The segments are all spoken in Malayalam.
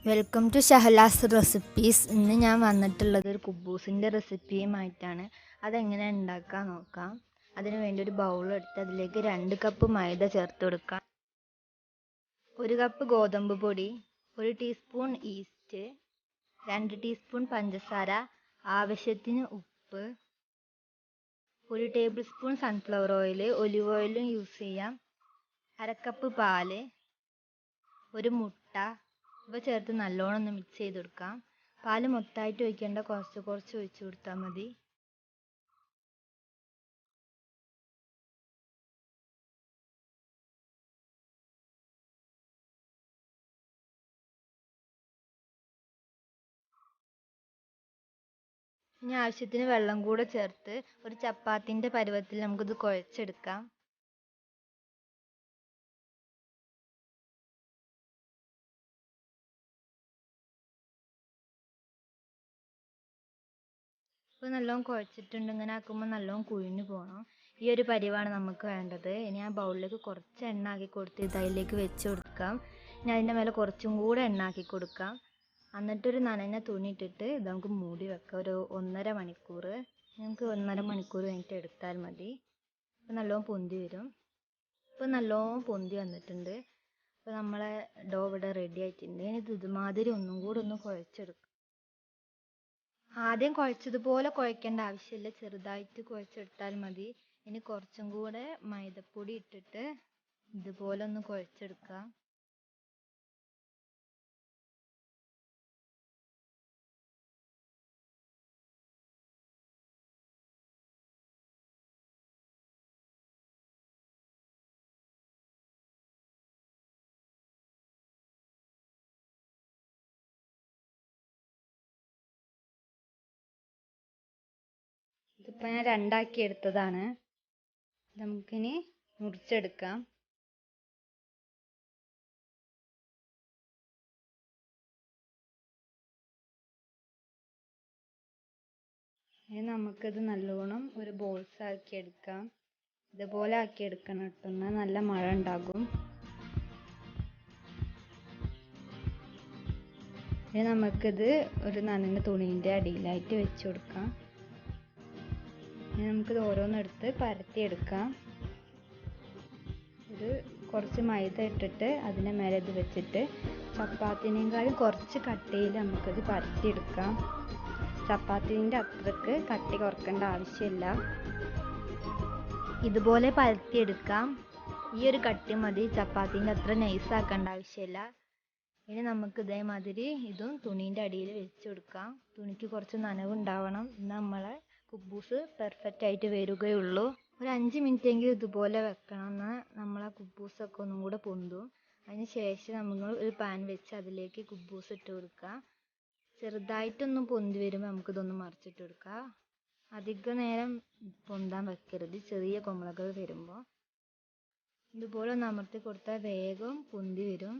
Welcome to ഷഹലാസ് recipes. ഇന്ന് ഞാൻ വന്നിട്ടുള്ളത് ഒരു കുബൂസിൻ്റെ റെസിപ്പിയുമായിട്ടാണ്. അതെങ്ങനെ ഉണ്ടാക്കാൻ നോക്കാം. അതിന് വേണ്ടി ഒരു ബൗൾ എടുത്ത് അതിലേക്ക് 2 കപ്പ് മൈദ ചേർത്ത് കൊടുക്കാം, 1 കപ്പ് ഗോതമ്പ് പൊടി, 1 ടീസ്പൂൺ ഈസ്റ്റ്, 2 ടീസ്പൂൺ പഞ്ചസാര, ആവശ്യത്തിന് ഉപ്പ്, 1 table spoon sunflower oil, olive ഓയിലും യൂസ് ചെയ്യാം, 1/2 കപ്പ് പാല്, 1 മുട്ട. ഇവ ചേർത്ത് നല്ലോണം ഒന്ന് മിക്സ് ചെയ്ത് കൊടുക്കാം. പാല് മൊത്തമായിട്ട് ഒഴിക്കേണ്ട, കുറച്ച് കുറച്ച് ഒഴിച്ചു കൊടുത്താൽ മതി. ഇനി ആവശ്യത്തിന് വെള്ളം കൂടെ ചേർത്ത് ഒരു ചപ്പാത്തിൻ്റെ പരുവത്തിൽ നമുക്കിത് കുഴച്ചെടുക്കാം. ഇപ്പോൾ നല്ലോണം കുഴച്ചിട്ടുണ്ട്. ഇങ്ങനെ ആക്കുമ്പോൾ നല്ലോണം കുഴിഞ്ഞു പോകണം. ഈ ഒരു പരിവാണ് നമുക്ക് വേണ്ടത്. ഇനി ആ ബൗളിലേക്ക് കുറച്ച് എണ്ണ ആക്കി കൊടുത്ത് ഇത് അതിലേക്ക് വെച്ച് കൊടുക്കാം. ഇനി അതിൻ്റെ മേലെ കുറച്ചും കൂടെ എണ്ണ ആക്കി കൊടുക്കാം. എന്നിട്ടൊരു നനഞ്ഞ തുണി ഇട്ടിട്ട് ഇത് നമുക്ക് മൂടി വെക്കാം. ഒരു 1.5 മണിക്കൂർ. നമുക്ക് 1.5 മണിക്കൂർ കഴിഞ്ഞിട്ട് എടുത്താൽ മതി. ഇപ്പോൾ നല്ലോണം പൊന്തി വരും. ഇപ്പോൾ നല്ലോണം പൊന്തി വന്നിട്ടുണ്ട്. ഇപ്പോൾ നമ്മളെ ഡോ ഇവിടെ റെഡി ആയിട്ടുണ്ട്. ഇനി ഇത് ഇതുമാതിരി ഒന്നും കൂടെ ഒന്ന് കുഴച്ചെടുക്കാം. ആദ്യം കുഴച്ചതുപോലെ കുഴക്കേണ്ട ആവശ്യമില്ല, ചെറുതായിട്ട് കുഴച്ചെടുത്താൽ മതി. ഇനി കുറച്ചും കൂടെ മൈദപ്പൊടി ഇട്ടിട്ട് ഇതുപോലെ ഒന്ന് കുഴച്ചെടുക്കാം. ഇതിപ്പോൾ ഞാൻ രണ്ടാക്കി എടുത്തതാണ്. നമുക്കിനി മുറിച്ചെടുക്കാം. ഇനി നമുക്കിത് നല്ലോണം ഒരു ബോൾസ് ആക്കി എടുക്കാം. ഇതുപോലെ ആക്കി എടുക്കണം കേട്ടോ, എന്നാൽ നല്ല മഴ ഉണ്ടാകും. ഇനി നമുക്കിത് ഒരു നനഞ്ഞ തുണീൻ്റെ അടിയിലായിട്ട് വെച്ച് കൊടുക്കാം. ഇനി നമുക്കിത് ഓരോന്നെടുത്ത് പരത്തിയെടുക്കാം. ഇത് കുറച്ച് മൈദ ഇട്ടിട്ട് അതിൻ്റെ മേലെ ഇത് വെച്ചിട്ട് ചപ്പാത്തിനേക്കാളും കുറച്ച് കട്ടിയിൽ നമുക്കിത് പരത്തിയെടുക്കാം. ചപ്പാത്തിൻ്റെ അത്രക്ക് കട്ടി കുറക്കേണ്ട ആവശ്യമില്ല. ഇതുപോലെ പരത്തിയെടുക്കാം. ഈ ഒരു കട്ടി മതി, ചപ്പാത്തിൻ്റെ അത്ര നൈസാക്കേണ്ട ആവശ്യമില്ല. ഇനി നമുക്ക് ഇതേമാതിരി ഇതും തുണീൻ്റെ അടിയിൽ വെച്ച് കൊടുക്കാം. തുണിക്ക് കുറച്ച് നനവുണ്ടാവണം, എന്നാൽ നമ്മളെ കുബൂസ് പെർഫെക്റ്റ് ആയിട്ട് വരികയുള്ളൂ. ഒരു 5 മിനിറ്റെങ്കിലും ഇതുപോലെ വെക്കണം, എന്നാൽ നമ്മളെ കുബൂസൊക്കെ ഒന്നും കൂടെ പൊന്തും. അതിന് ശേഷം നമ്മൾ ഒരു പാൻ വെച്ച് അതിലേക്ക് കുബൂസ് ഇട്ട് കൊടുക്കുക. ചെറുതായിട്ടൊന്ന് പൊന്തി വരുമ്പോൾ നമുക്കിതൊന്ന് മറിച്ചിട്ട് കൊടുക്കുക. അധിക നേരം പൊന്താൻ വെക്കരുത്. ചെറിയ കുമിളകൾ വരുമ്പോൾ ഇതുപോലെ ഒന്ന് അമർത്തി കൊടുത്താൽ വേഗം പൊന്തി വരും.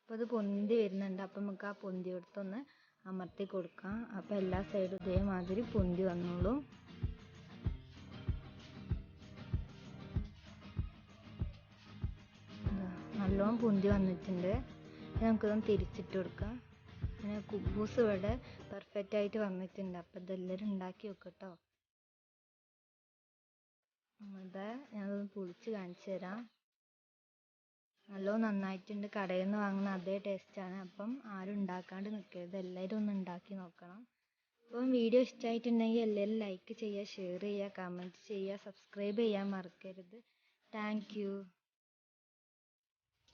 അപ്പോൾ അത് പൊന്തി വരുന്നുണ്ട്. അപ്പം നമുക്ക് ആ പൊന്തിയെടുത്തൊന്ന് അമർത്തി കൊടുക്കാം. അപ്പോൾ എല്ലാ സൈഡും ഇതേമാതിരി പൊന്തി വന്നോളും. നല്ലോണം പൊന്തി വന്നിട്ടുണ്ട്. നമുക്കിതൊന്ന് തിരിച്ചിട്ട് കൊടുക്കാം. അങ്ങനെ കുബൂസ് ഇവിടെ പെർഫെക്റ്റ് ആയിട്ട് വന്നിട്ടുണ്ട്. അപ്പോൾ ഇതെല്ലാവരും ഉണ്ടാക്കി വെക്കട്ടോ. ഞാനതൊന്ന് പൊളിച്ച് കാണിച്ചു തരാം. നല്ലോണം നന്നായിട്ടുണ്ട്. കടയിൽ നിന്ന് വാങ്ങുന്ന അതേ ടേസ്റ്റാണ്. അപ്പം ആരും ഉണ്ടാക്കാണ്ട് നിൽക്കരുത്, എല്ലാവരും ഒന്ന് ഉണ്ടാക്കി നോക്കണം. അപ്പം വീഡിയോ ഇഷ്ടമായിട്ടുണ്ടെങ്കിൽ എല്ലാവരും ലൈക്ക് ചെയ്യുക, ഷെയർ ചെയ്യുക, കമൻറ്റ് ചെയ്യുക, സബ്സ്ക്രൈബ് ചെയ്യാൻ മറക്കരുത്. Thank you.